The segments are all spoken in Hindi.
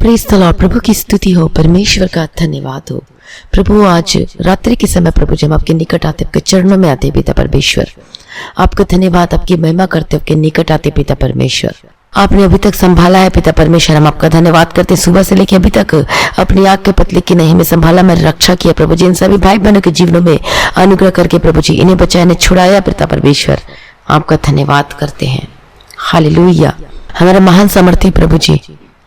Praise the Lord. प्रभु की स्तुति हो, परमेश्वर का धन्यवाद हो। प्रभु आज रात्रि के समय प्रभु जब आपके निकट आते, आपके चरणों में आते पिता परमेश्वर, आपका धन्यवाद, आपकी महिमा करते आपके निकट आते पिता परमेश्वर। आपने अभी तक संभाला है पिता परमेश्वर, हम आपका धन्यवाद करते। सुबह से लेकर अभी तक अपनी आग के पतले की नहीं में संभाला, मेरी रक्षा किया प्रभु जी। इन सभी भाई बहनों के जीवनों में अनुग्रह करके प्रभु जी इन्हें बचाया, इन्हें छुड़ाया पिता परमेश्वर। आपका धन्यवाद करते हैं। हालेलुया। हमारे महान सामर्थ्य प्रभु जी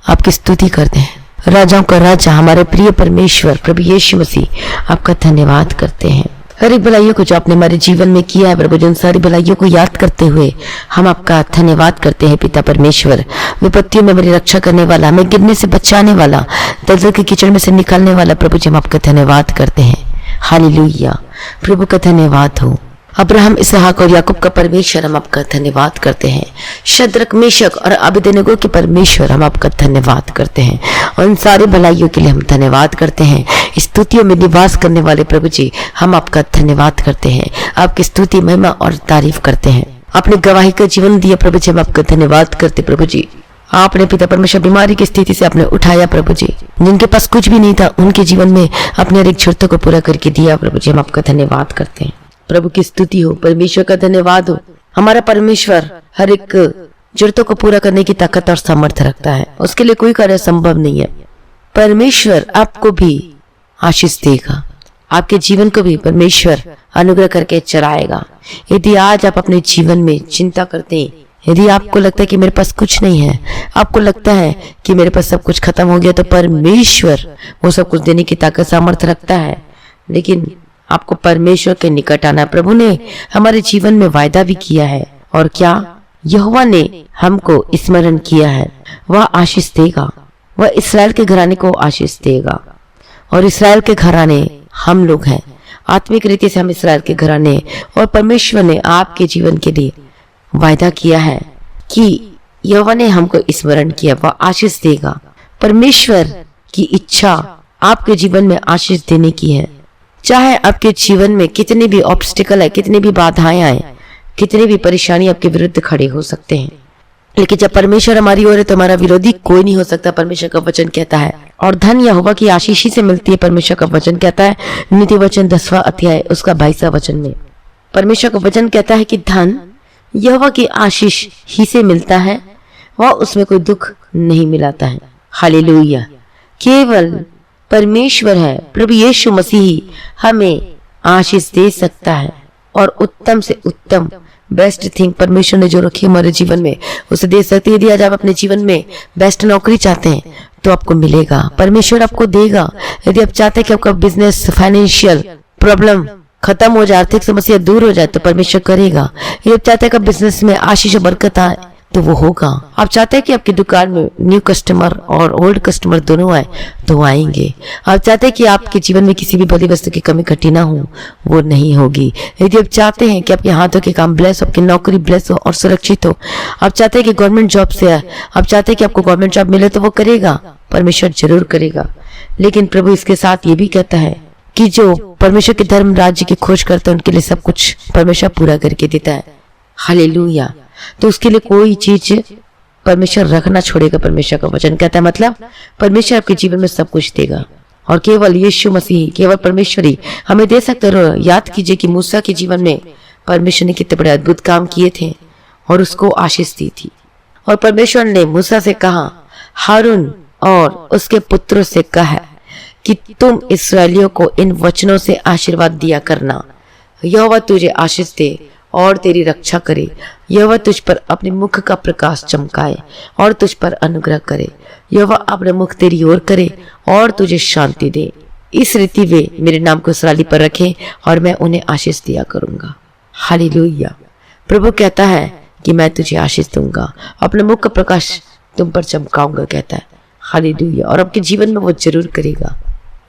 आपकी स्तुति करते हैं। राजाओं का राजा हमारे प्रिय परमेश्वर प्रभु यीशु मसीह, आपका धन्यवाद करते हैं। हर एक भलाइयों को जो आपने हमारे जीवन में किया है प्रभु जी, उन सारी भलाइयों को याद करते हुए हम आपका धन्यवाद करते हैं पिता परमेश्वर। विपत्तियों में मेरी रक्षा करने वाला, हमें गिरने से बचाने वाला, दलदल के कीचड़ में से निकालने वाला प्रभु जी, हम आपका धन्यवाद करते हैं। हालेलुया। प्रभु का धन्यवाद हो। अब्राहम, इसहाक और याकूब का परमेश्वर, हम आपका धन्यवाद करते हैं। शद्रक, मेशक और अबेदनगो के परमेश्वर, हम आपका धन्यवाद करते हैं। और इन सारी भलाइयों के लिए हम धन्यवाद करते हैं। स्तुतियों में निवास करने वाले प्रभु जी, हम आपका धन्यवाद करते हैं। आपकी स्तुति, महिमा और तारीफ करते हैं। आपने गवाही का जीवन दिया प्रभु जी, हम आपका धन्यवाद करते प्रभु जी। आपने पिता परमेश्वर बीमारी की स्थिति से आपने उठाया प्रभु जी। जिनके पास कुछ भी नहीं था उनके जीवन में अपने हर एक जरूरतों को पूरा करके दिया प्रभु जी, हम आपका धन्यवाद करते हैं। प्रभु की स्तुति हो, परमेश्वर का धन्यवाद हो। हमारा परमेश्वर हर एक जरूरतों को पूरा करने की ताकत और सामर्थ्य रखता है, उसके लिए कोई कार्य संभव नहीं है। परमेश्वर आपको भी आशीष देगा, आपके जीवन को भी परमेश्वर अनुग्रह करके चलाएगा। यदि आज आप अपने जीवन में चिंता करते हैं, यदि आपको लगता है कि मेरे पास कुछ नहीं है, आपको लगता है कि मेरे पास सब कुछ खत्म हो गया, तो परमेश्वर वो सब कुछ देने की ताकत सामर्थ्य रखता है। लेकिन आपको परमेश्वर के निकट आना। प्रभु ने हमारे जीवन में वायदा भी किया है, और क्या यहोवा ने हमको स्मरण किया है, वह आशीष देगा, वह इस्राएल के घराने को आशीष देगा। और इस्राएल के घराने हम लोग हैं, आत्मिक रीति से हम इस्राएल के घराने। और परमेश्वर ने आपके जीवन के लिए वायदा किया है कि यहोवा ने हमको स्मरण किया, वह आशीष देगा। परमेश्वर की इच्छा आपके जीवन में आशीष देने की है। चाहे आपके जीवन में कितने भी ऑब्स्टिकल है, कितनी भी बाधाएं आए, कितनी भी परेशानी आपके विरुद्ध खड़े हो सकते हैं, लेकिन जब परमेश्वर हमारी ओर है तो हमारा विरोधी कोई नहीं हो सकता, परमेश्वर का वचन कहता है। और धन यहोवा की आशीष ही से मिलती है, परमेश्वर का वचन कहता है। नीति वचन 10वां अध्याय उसका 22वां वचन में परमेश्वर का वचन कहता है कि धन यहोवा की आशीष ही से मिलता है, वह उसमें कोई दुख नहीं मिलाता है। हालेलुया। केवल परमेश्वर है, प्रभु यीशु मसीह हमें आशीष दे सकता है। और उत्तम से उत्तम बेस्ट थिंग परमेश्वर ने जो रखी हमारे जीवन में उसे दे सकते। यदि आज आप अपने जीवन में बेस्ट नौकरी चाहते हैं तो आपको मिलेगा, परमेश्वर आपको देगा। यदि आप चाहते हैं कि आपका बिजनेस, फाइनेंशियल प्रॉब्लम खत्म हो जाए, आर्थिक समस्या दूर हो जाए, तो परमेश्वर करेगा। यदि आप चाहते हैं कि बिजनेस में आशीष और बरकत आए तो वो होगा। आप चाहते हैं कि आपकी दुकान में न्यू कस्टमर और ओल्ड कस्टमर दोनों आए तो आएंगे। आप चाहते हैं कि आपके जीवन में किसी भी भली वस्तु की कमी घटी ना हो, वो नहीं होगी। यदि आप चाहते हैं कि आपके हाथों के काम ब्लेस हो, आपकी नौकरी ब्लेस हो और सुरक्षित हो, आप चाहते हैं कि गवर्नमेंट जॉब से आप चाहते हैं कि आपको गवर्नमेंट जॉब मिले, तो वो करेगा, परमेश्वर जरूर करेगा। लेकिन प्रभु इसके साथ ये भी कहता है कि जो परमेश्वर के धर्म राज्य की खोज करते हैं उनके लिए सब कुछ परमेश्वर पूरा करके देता है। हालेलुया। तो उसके लिए कोई चीज परमेश्वर रखना छोड़ेगा, परमेश्वर का वचन कहता है। मतलब परमेश्वर आपके जीवन में सब कुछ देगा, और केवल यीशु मसीह, केवल परमेश्वर ही हमें दे सकते हो। याद कीजिए कि मूसा के जीवन में परमेश्वर ने कितने बड़े अद्भुत काम किए थे और उसको आशीष दी थी। और परमेश्वर ने मूसा से कहा, हारून और उसके पुत्रों से कहा कि तुम इस्राएलियों को इन वचनों से आशीर्वाद दिया करना। यहोवा तुझे आशीष दे और तेरी रक्षा करे। यहोवा तुझ पर अपने मुख का प्रकाश चमकाए और तुझ पर अनुग्रह करे। यहोवा अपने मुख तेरी ओर करे और तुझे शांति दे। इस रीति वे मेरे नाम को इसराइली पर रखें और मैं उन्हें आशीष दिया करूंगा। हालेलुया। प्रभु कहता है कि मैं तुझे आशीष दूंगा, अपने मुख का प्रकाश तुम पर चमकाऊंगा, कहता है। हालेलुया। और आपके जीवन में वो जरूर करेगा।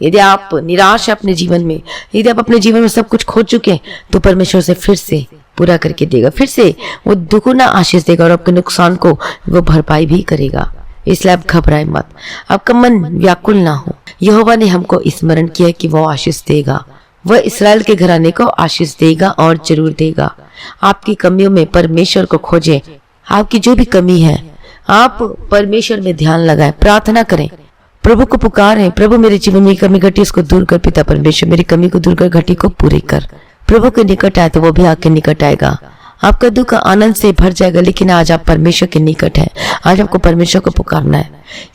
यदि आप निराश है अपने जीवन में, यदि आप अपने जीवन में सब कुछ खो चुके हैं, तो परमेश्वर से फिर से पूरा करके देगा, फिर से वो दुगुना आशीष देगा और आपके नुकसान को वो भरपाई भी करेगा। इसलिए आप घबराए मत, आपका मन व्याकुल ना हो। यहोवा ने हमको स्मरण किया कि वो आशीष देगा, वह इस्राएल के घराने को आशीष देगा और जरूर देगा। आपकी कमियों में परमेश्वर को खोजें। आपकी जो भी कमी है आप परमेश्वर में ध्यान लगाएं, प्रार्थना करें, प्रभु को पुकारें, प्रभु मेरे जीवन में कमी घटी उसको दूर कर पिता परमेश्वर, मेरी कमी को दूर कर, घटी को पूरी कर। प्रभु के निकट आए तो वो भी आपके निकट आएगा। आपका दुख आनंद से भर जाएगा। लेकिन आज आप परमेश्वर के निकट हैं, आज आपको परमेश्वर को पुकारना है,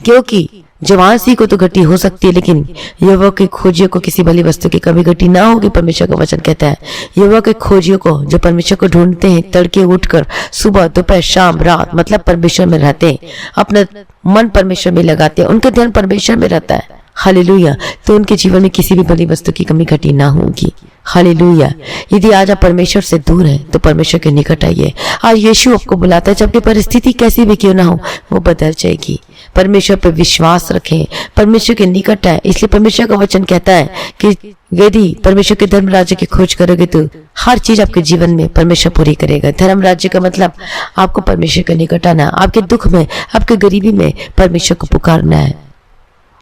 क्योंकि जवानसी को तो घटी हो सकती है, लेकिन युवा के खोजियों को किसी भली वस्तु की कमी घटी ना होगी। परमेश्वर का वचन कहता है युवा के खोजियों को, जो परमेश्वर को ढूंढते हैं, तड़के उठकर सुबह दोपहर शाम रात, मतलब परमेश्वर में रहते हैं, अपना मन परमेश्वर में लगाते हैं, उनका ध्यान परमेश्वर में रहता है। हालेलुया। तो उनके जीवन में किसी भी भली वस्तु की कमी घटी ना होगी। हालेलुया। यदि आज आप परमेश्वर से दूर हैं तो परमेश्वर के निकट आइए। आज यीशु आपको बुलाता है, जबकि परिस्थिति कैसी भी क्यों ना हो वो बदल जाएगी। परमेश्वर पर विश्वास रखें, परमेश्वर के निकट आए। इसलिए परमेश्वर का वचन कहता है कि यदि परमेश्वर के धर्म राज्य की खोज करोगे तो हर चीज आपके जीवन में परमेश्वर पूरी करेगा। धर्म राज्य का मतलब आपको परमेश्वर के निकट आना, आपके दुख में, आपके गरीबी में परमेश्वर को पुकारना है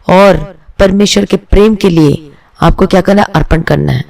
और परमेश्वर के प्रेम के लिए आपको क्या करना, अर्पण करना है,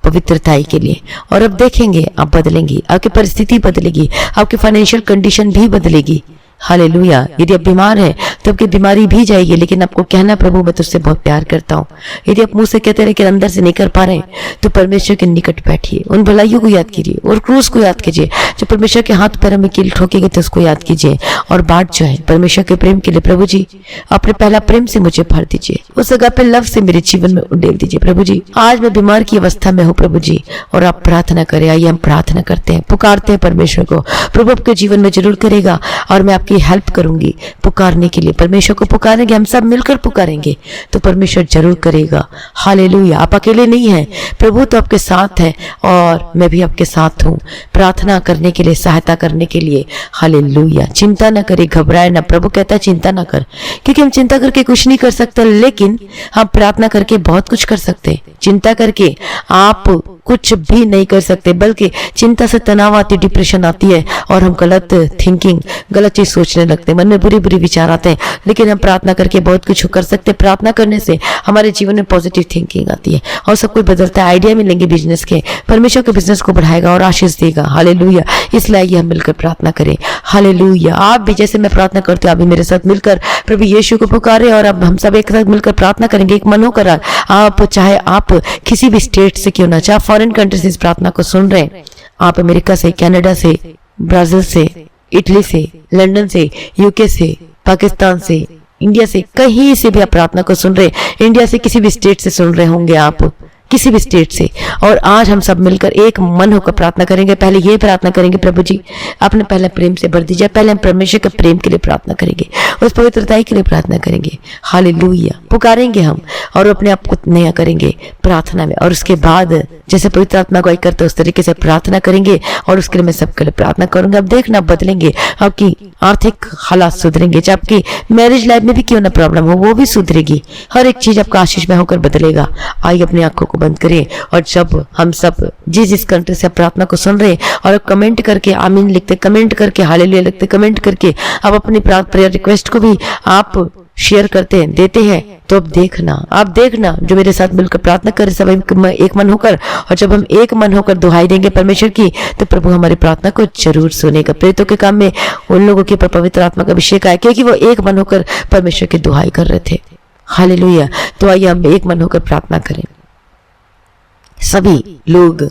पवित्रताई के लिए। और अब देखेंगे आप बदलेंगी, आपकी परिस्थिति बदलेगी, आपकी फाइनेंशियल कंडीशन भी बदलेगी। हालेलुया। यदि आप बीमार हैं तो आपकी बीमारी भी जाएगी, लेकिन आपको कहना प्रभु मैं तुझसे बहुत प्यार करता हूँ। यदि आप मुंह से कहते रहे कि अंदर से नहीं कर पा रहे तो परमेश्वर के निकट बैठिए, उन भलाइयों को याद कीजिए और क्रूस को याद कीजिए। जो परमेश्वर के हाथ पैरों में कील ठोकेंगे तो उसको याद कीजिए और बाट जो है परमेश्वर के प्रेम के लिए, प्रभु जी अपने पहला प्रेम से मुझे भर दीजिए, उस जगह पे लव से मेरे जीवन में उंडेल दीजिए। प्रभु जी आज मैं बीमार की अवस्था में हूँ प्रभु जी, और आप प्रार्थना करें। आइए हम प्रार्थना करते हैं, पुकारते हैं परमेश्वर को। प्रभु आपके जीवन में जरूर करेगा और मैं आपकी हेल्प करूंगी पुकारने के लिए। परमेश्वर को पुकारेंगे, हम सब मिलकर पुकारेंगे तो परमेश्वर जरूर करेगा। हालेलुया। आप अकेले नहीं हैं, प्रभु तो आपके साथ है और मैं भी आपके साथ हूँ प्रार्थना करने के लिए, सहायता करने के लिए। हालेलुया। चिंता ना करे, घबराए ना। प्रभु कहता है चिंता ना कर, क्योंकि हम चिंता करके कुछ नहीं कर सकते, लेकिन हम प्रार्थना करके बहुत कुछ कर सकते। चिंता करके आप कुछ भी नहीं कर सकते, बल्कि चिंता से तनाव आती, डिप्रेशन आती है और हम गलत थिंकिंग, गलत चीज सोचने लगते हैं, मन में बुरी बुरी विचार आते हैं। लेकिन हम प्रार्थना करके बहुत कुछ कर सकते। प्रार्थना करने से हमारे जीवन में पॉजिटिव थिंकिंग आती है और सब कुछ बदलता है। आइडिया मिलेंगे बिजनेस के, परमेश्वर के बिजनेस को बढ़ाएगा और आशीष देगा। हालेलुया। इसलिए हम मिलकर प्रार्थना करें। हालेलुया। आप भी जैसे मैं प्रार्थना करती हूँ, आप भी मेरे साथ मिलकर प्रभु यीशु को पुकारे और अब हम सब एक साथ मिलकर प्रार्थना करेंगे, एक मन होकर। आप चाहे आप किसी भी स्टेट से क्यों ना, चाहे फॉरेन कंट्री से इस प्रार्थना को सुन रहे हैं, आप अमेरिका से, कनाडा से, ब्राजील से, इटली से, लंदन से, यूके से, पाकिस्तान से, इंडिया से, कहीं से भी आप प्रार्थना को सुन रहे, इंडिया से किसी भी स्टेट से सुन रहे होंगे आप, किसी भी स्टेट से। और आज हम सब मिलकर एक मन होकर प्रार्थना करेंगे। पहले ये प्रार्थना करेंगे, प्रभु जी अपने पहले प्रेम से भर दीजिए। पहले हम परमेश्वर के प्रेम के लिए प्रार्थना करेंगे, उस पवित्रताई के लिए प्रार्थना करेंगे। हालेलुया। पुकारेंगे हम और अपने आप को नया करेंगे प्रार्थना में। और उसके बाद जैसे पवित्र आत्मा को करते उस तरीके से प्रार्थना करेंगे और उसके लिए मैं सबके लिए प्रार्थना करूंगा। अब देखना बदलेंगे, आपकी आर्थिक हालात सुधरेंगे, चाहे आपकी मैरिज लाइफ में भी क्यों ना प्रॉब्लम हो वो भी सुधरेगी। हर एक चीज आपका आशीष में होकर बदलेगा। आइए अपनी आंखों को बंद करें और जब हम सब जिस कंट्री से प्रार्थना को सुन रहे हैं और कमेंट करके आमीन लिखते, कमेंट करके हालेलुया लिखते, कमेंट करके आप अपनी प्रेयर रिक्वेस्ट को भी आप शेयर करते हैं, देते हैं, तो अब आप देखना जो मेरे साथ मिलकर प्रार्थना करें सब एक मन होकर। और जब हम एक मन होकर दुहाई देंगे परमेश्वर की, तो प्रभु हमारी प्रार्थना को जरूर सुनेगा। प्रेरितों के काम में उन लोगों के ऊपर पवित्र आत्मा का अभिषेक आया, क्योंकि वो एक मन होकर परमेश्वर की दुहाई कर रहे थे। हालेलुया। तो आइए हम एक मन होकर प्रार्थना करें सभी लोग।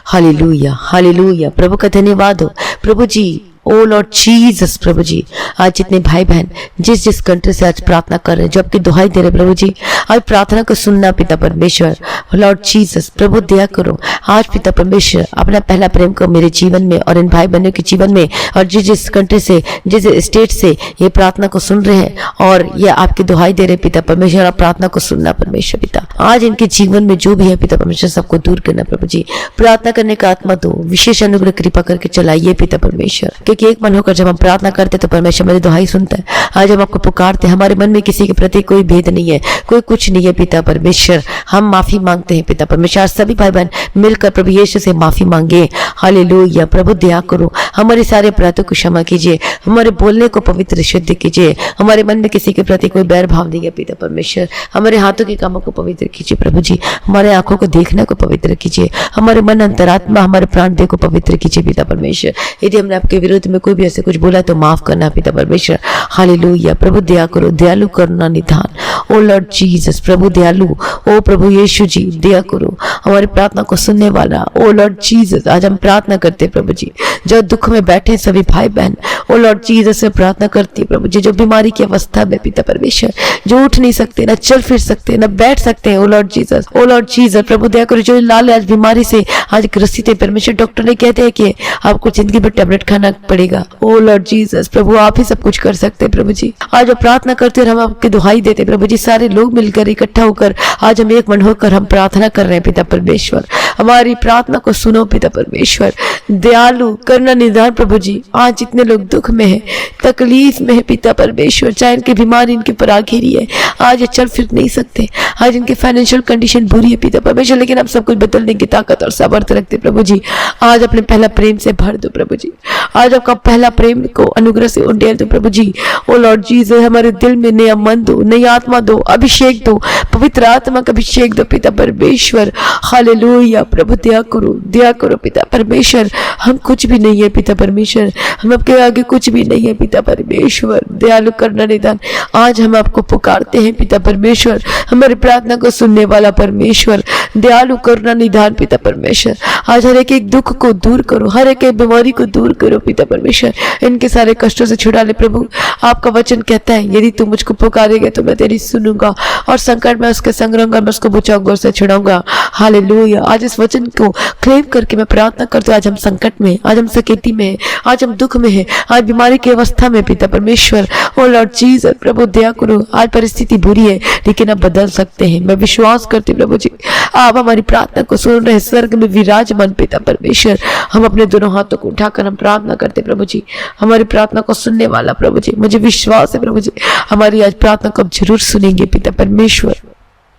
Hallelujah, hallelujah. प्रभु का धन्यवाद हो। प्रभु जी, ओ लॉर्ड जीसस, प्रभु जी आज जितने भाई बहन जिस जिस कंट्री से आज प्रार्थना कर रहे हैं, जो आपकी दुहाई दे रहे प्रभु जी, आज प्रार्थना को सुनना पिता परमेश्वर। लॉर्ड जीसस प्रभु दया करो आज पिता परमेश्वर अपना पहला प्रेम को मेरे जीवन में और इन भाई बहनों के जीवन में, और जिस जिस कंट्री से, जिस स्टेट से ये प्रार्थना को सुन रहे हैं और ये आपकी दुहाई दे रहे पिता परमेश्वर, आप प्रार्थना को सुनना परमेश्वर पिता। आज इनके जीवन में जो भी है पिता परमेश्वर सबको दूर करना प्रभु जी। प्रार्थना करने का आत्मा दो, विशेष अनुग्रह कृपा करके चलाइए पिता परमेश्वर, क्योंकि एक मन होकर जब हम प्रार्थना करते तो परमेश्वर मेरी दुहाई सुनता है। आज हम आपको पुकारते हैं, हमारे मन में किसी के प्रति कोई भेद नहीं है, कोई कुछ नहीं है पिता परमेश्वर। हम माफी मांगते हैं पिता परमेश्वर। सभी भाई बहन मिलकर प्रभु यीशु से माफी मांगे। हालेलुया। प्रभु दया करो, हमारे सारे अपराधों को क्षमा कीजिए, हमारे बोलने को पवित्र शुद्ध कीजिए, हमारे मन में किसी के प्रति कोई बैर भाव नहीं है पिता परमेश्वर। हमारे हाथों के कामों को पवित्र कीजिए प्रभु जी, हमारे आंखों को देखने को पवित्र कीजिए, हमारे मन अंतरात्मा हमारे प्राण देह को पवित्र कीजिए पिता परमेश्वर। यदि हमने आपके विरुद्ध में कोई भी ऐसे कुछ बोला तो माफ करना पिता परमेश्वर। हालेलुया। प्रभु दया करो, दयालु करुणा निधान, ओ लॉर्ड जीसस प्रभु दयालु, ओ प्रभु यीशु जी दया करो, हमारी प्रार्थना को सुनने वाला ओ लॉर्ड जीसस। आज हम प्रार्थना करते प्रभु जी, जो दुख में बैठे सभी भाई बहन ओ लॉर्ड जीसस से प्रार्थना करती है प्रभु जी, जो बीमारी की अवस्था में पिता परमेश्वर, जो उठ नहीं सकते, ना चल फिर सकते, ना बैठ सकते हैं ओ लॉर्ड जीसस, ओ लॉर्ड जीसस प्रभु दया करो, जो लाल आज बीमारी से आज ग्रसित है परमेश्वर, डॉक्टर ने कहते हैं कि आपको जिंदगी भर टैबलेट खाना पड़ेगा। ओ लॉर्ड जीसस प्रभु आप ही सब कुछ कर सकते हैं प्रभु जी। आज हम प्रार्थना करते हैं, हम आपके दुहाई देते प्रभु जी, सारे लोग मिलकर इकट्ठा होकर आज हम एक मन होकर हम प्रार्थना कर रहे हैं पिता परमेश्वर, हमारी प्रार्थना को सुनो पिता परमेश्वर, दयालु करना निदान प्रभु जी। आज जितने लोग दुख में है, तकलीफ में है पिता परमेश्वर, चाहे इनकी बीमारी इनके पर आ घेरी है, आज ये चल फिर नहीं सकते, आज इनकी फाइनेंशियल कंडीशन बुरी है पिता परमेश्वर, लेकिन आप सब कुछ बदलने की ताकत और सामर्थ्य रखते प्रभु जी। आज अपने पहला प्रेम से भर दो प्रभु जी, आज आपका पहला प्रेम को अनुग्रह से उंडेल दो प्रभु जी। ओ लॉर्ड जीसस हमारे दिल में नया मन दो, नई आत्मा दो, अभिषेक दो, पवित्र आत्मा का अभिषेक दो पिता परमेश्वर। हालेलुया प्रभु दया करो पिता परमेश्वर, हम कुछ भी नहीं है पिता परमेश्वर, हम आपके आगे कुछ भी नहीं है पिता परमेश्वर, दयालु करना निदान। आज हम आपको पुकारते हैं पिता परमेश्वर, हमारी प्रार्थना को सुनने वाला परमेश्वर, दयालु करना निदान पिता परमेश्वर। आज हर एक दुख को दूर करो, हर एक बीमारी को दूर करो पिता परमेश्वर, इनके सारे कष्टों से छुड़ा ले प्रभु। आपका वचन कहता है यदि तू मुझको पुकारेगा तो मैं तेरी सुनूंगा, और संकट में उसके संग रहूंगा, मैं उसको बचाऊंगा, उससे छुड़ाऊंगा। हालेलुया। आज इस वचन को क्लेम करके मैं प्रार्थना करती हूँ, आज हम संकट में, आज हम सकेती में, आज हम दुख में है, आज बीमारी की अवस्था में पिता परमेश्वर। ओ लॉर्ड जीसस प्रभु दया करो, आज परिस्थिति बुरी है लेकिन आप बदल सकते हैं, मैं विश्वास करती हूँ प्रभु जी। आप हमारी प्रार्थना को सुन रहे, स्वर्ग में विराजमान पिता परमेश्वर, हम अपने दोनों हाथों को उठाकर हम प्रार्थना करते प्रभु जी, हमारी प्रार्थना को सुनने वाला प्रभु जी, मुझे विश्वास है प्रभु जी हमारी आज प्रार्थना को आप जरूर सुनेंगे पिता परमेश्वर।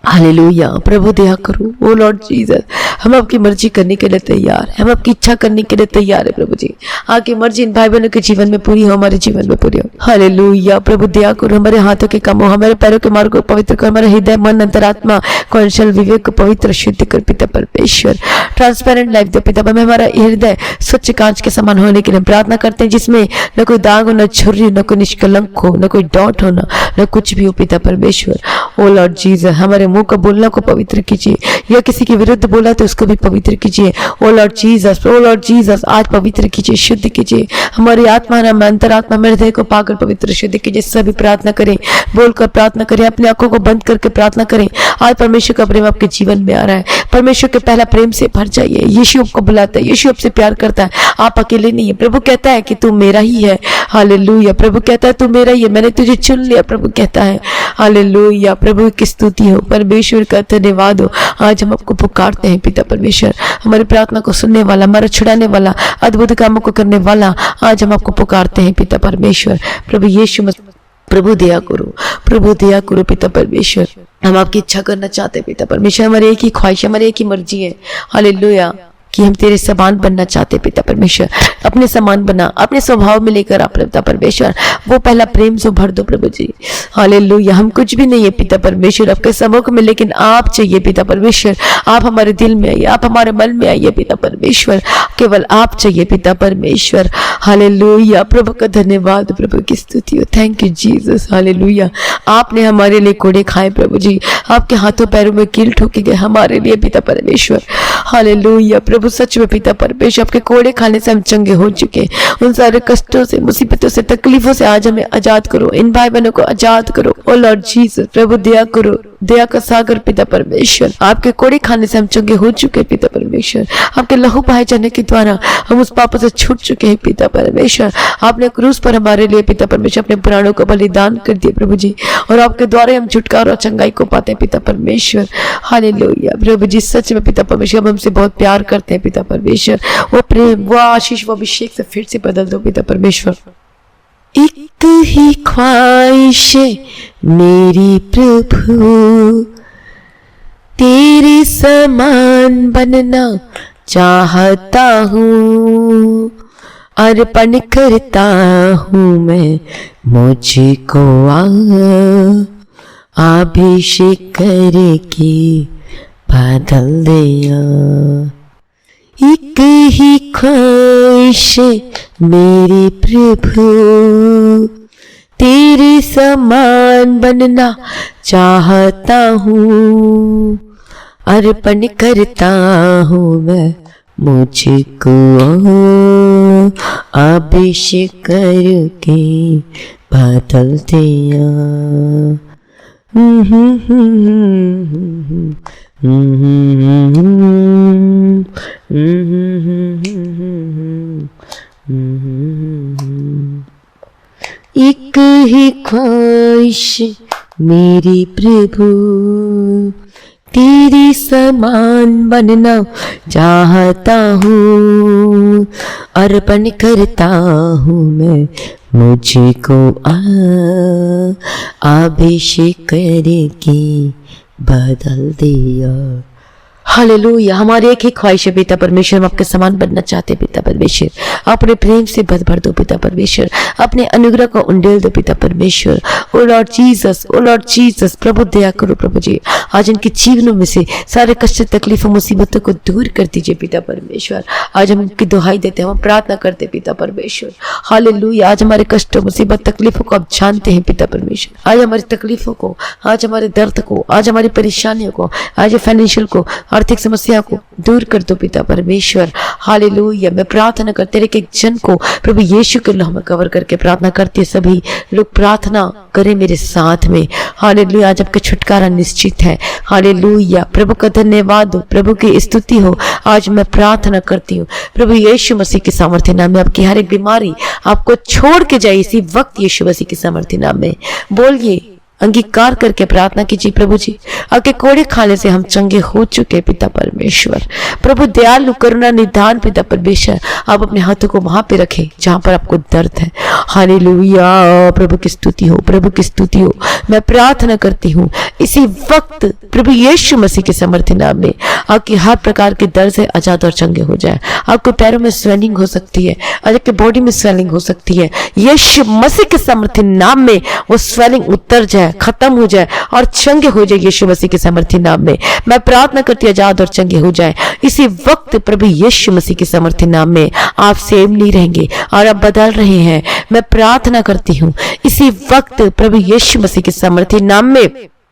हालेलुया प्रभु दया करो। ओ लॉर्ड जीसस हम आपकी मर्जी करने के लिए तैयार है, हम आपकी इच्छा करने के लिए तैयार है प्रभु जी। आपकी मर्जी इन भाई बहनों के जीवन में पूरी हो, हमारे जीवन में पूरी हो। हालेलुया प्रभु दया करो, हमारे हाथों के काम हो, हमारे पैरों के मार्ग को पवित्र कर, हमारे हृदय मन अंतरात्मा कौशल विवेक को पवित्र शुद्ध कर पिता परमेश्वर। ट्रांसपेरेंट लाइफ दे पिता, हमारा हृदय स्वच्छ कांच के समान होने के लिए प्रार्थना करते हैं, जिसमें न कोई दाग हो, न छुरी, न कोई निष्कलंक हो, न कोई डॉट हो, न कुछ भी हो पिता परमेश्वर। ओ लॉर्ड जीसस हमारे मुंह का बोलना को पवित्र कीजिए, या किसी के विरुद्ध बोला तो उसको भी पवित्र कीजिए। ओ लॉर्ड जीसस आज पवित्र कीजिए, शुद्ध कीजिए हमारी आत्मा, अंतरात्मा में, हृदय को पाकर पवित्र शुद्ध कीजिए। सभी प्रार्थना करें, बोलकर प्रार्थना करें, अपनी आंखों को बंद करके प्रार्थना करें। आज परमेश्वर का प्रेम आपके जीवन में आ रहा है, परमेश्वर के पहला प्रेम से भर जाइए। यीशु आपको बुलाता है, यीशु आपसे प्यार करता है, आप अकेले नहीं है। प्रभु कहता है कि तू मेरा ही है। हालेलुया प्रभु कहता है तू मेरा ही है, मैंने तुझे चुन लिया। प्रभु कहता है हालेलुया, प्रभु की स्तुति हो, परमेश्वर का धन्यवाद हो। आज हम आपको पुकारते हैं पिता परमेश्वर, हमारी प्रार्थना को सुनने वाला, हमारा छुड़ाने वाला, अद्भुत कामों को करने वाला, आज हम आपको पुकारते हैं पिता परमेश्वर। प्रभु यीशु मसीह प्रभु दया करो पिता परमेश्वर, हम आपकी इच्छा करना चाहते हैं पिता परमेश्वर। हमारी एक ही ख्वाहिश, हमारी एक ही मर्जी है हालेलुया कि हम तेरे समान बनना चाहते पिता परमेश्वर। अपने समान बना, अपने स्वभाव में लेकर आप पिता परमेश्वर, वो पहला प्रेम से भर दो प्रभु जी। हालेलुया हम कुछ भी नहीं है पिता परमेश्वर आपके सम्मुख में, लेकिन आप चाहिए पिता परमेश्वर। आप हमारे दिल में आइए, आप हमारे मन में आइए पिता परमेश्वर, केवल आप चाहिए पिता परमेश्वर। हालेलुया प्रभु का धन्यवाद, प्रभु की स्तुति हो। Thank you Jesus. हालेलुया आपने हमारे लिए कोड़े खाए प्रभु जी, आपके हाथों पैरों में कील ठोके गए हमारे लिए पिता परमेश्वर। हालेलुया प्रभु सच में पिता परमेश्वर आपके कोड़े खाने से हम चंगे हो चुके। उन सारे कष्टों से, मुसीबतों से, तकलीफों से आज हमें आजाद करो, इन भाई बहनों को आजाद करो। ओ लॉर्ड जीसस प्रभु दया करो, दया का सागर पिता परमेश्वर, आपके कोड़े खाने से हम चंगे हो चुके पिता परमेश्वर। आपके लहू बहाए जाने के द्वारा हम उस पापों से छूट चुके हैं पिता परमेश्वर। आपने क्रूस पर हमारे लिए पिता परमेश्वर अपने प्राणों को बलिदान कर दिए प्रभु जी, और आपके द्वारा हम छुटकारा और चंगाई को पाते हैं पिता परमेश्वर। हालेलुया प्रभु जी सच में पिता परमेश्वर हम हमसे बहुत प्यार करते हैं पिता परमेश्वर। वो प्रेम, वो आशीष, वो अभिषेक से फिर से बदल दो पिता परमेश्वर। एक ही ख्वाहिश मेरी प्रभु, तेरे समान बनना चाहता हूँ, अर्पण करता हूँ मैं मुझको अभिषेक करके बदल दिया। एक ही ख्वाहिश मेरी प्रभु, तेरे समान बनना चाहता हूँ, अर्पण करता हूँ मैं मुझको अभिषेक करके बदल दिया। एक ही ख्वाहिश मेरी प्रभु, तेरे समान बनना चाहता हूँ, अर्पण करता हूँ मैं मुझको अभिषेक करके बदल दिया। हालेलुया। हमारी एक ही ख्वाहिश है पिता परमेश्वर, हम आपके समान बनना चाहते हैं पिता परमेश्वर। अपने प्रेम से भर दो पिता परमेश्वर, अपने अनुग्रह को उंडेल दो पिता परमेश्वर। ओ लॉर्ड जीसस, ओ लॉर्ड जीसस, प्रभु दया करो प्रभु जी। आज इनके जीवनों में से सारे कष्ट तकलीफों मुसीबतों को दूर कर दीजिए पिता परमेश्वर। आज हम उनकी दुहाई देते हैं, हम प्रार्थना करते पिता परमेश्वर। हालेलुया। आज हमारे कष्टों मुसीबत तकलीफों को आप जानते हैं पिता परमेश्वर। आज हमारी तकलीफों को, आज हमारे दर्द को, आज हमारी परेशानियों को, आज फाइनेंशियल को, आर्थिक समस्या को दूर कर दो पिता परमेश्वर। हालेलुया। मैं प्रार्थना करते रहे कि एक जन को प्रभु यीशु के नाम में कवर करके प्रार्थना करती है। सभी लोग प्रार्थना करें मेरे साथ में। हालेलुया। आज आपका छुटकारा निश्चित है। हालेलुया। प्रभु का धन्यवाद हो, प्रभु की स्तुति हो। आज मैं प्रार्थना करती हूँ प्रभु यीशु मसीह के सामर्थ्य नाम में, आपकी हर एक बीमारी आपको छोड़ के जाए इसी वक्त यीशु मसीह के सामर्थ्य नाम में। बोलिए, अंगीकार करके प्रार्थना कीजिए। प्रभु जी, आपके कोड़े खाने से हम चंगे हो चुके पिता परमेश्वर। प्रभु दयालु करुणा निदान पिता परमेश्वर, आप अपने हाथों को वहां पे रखें जहां पर आपको दर्द है। हालेलुया। प्रभु की स्तुति हो, प्रभु की स्तुति हो। मैं प्रार्थना करती हूँ इसी वक्त प्रभु यीशु मसीह के सामर्थ्य नाम में, आपकी हर प्रकार के दर्द से आजाद और चंगे हो जाए। आपके पैरों में स्वेलिंग हो सकती है, आपके बॉडी में स्वेलिंग हो सकती है। यीशु मसीह के सामर्थ्य नाम में वो स्वेलिंग उतर जाए, खत्म हो जाए और चंगे हो जाए यीशु मसीह के सामर्थ्य नाम में। मैं प्रार्थना करती आजाद और चंगे हो जाए इसी वक्त प्रभु यीशु मसीह के सामर्थ्य नाम में। आप सेम नहीं रहेंगे और आप बदल रहे हैं। मैं प्रार्थना करती हूँ इसी वक्त प्रभु यीशु मसीह के सामर्थ्य नाम में।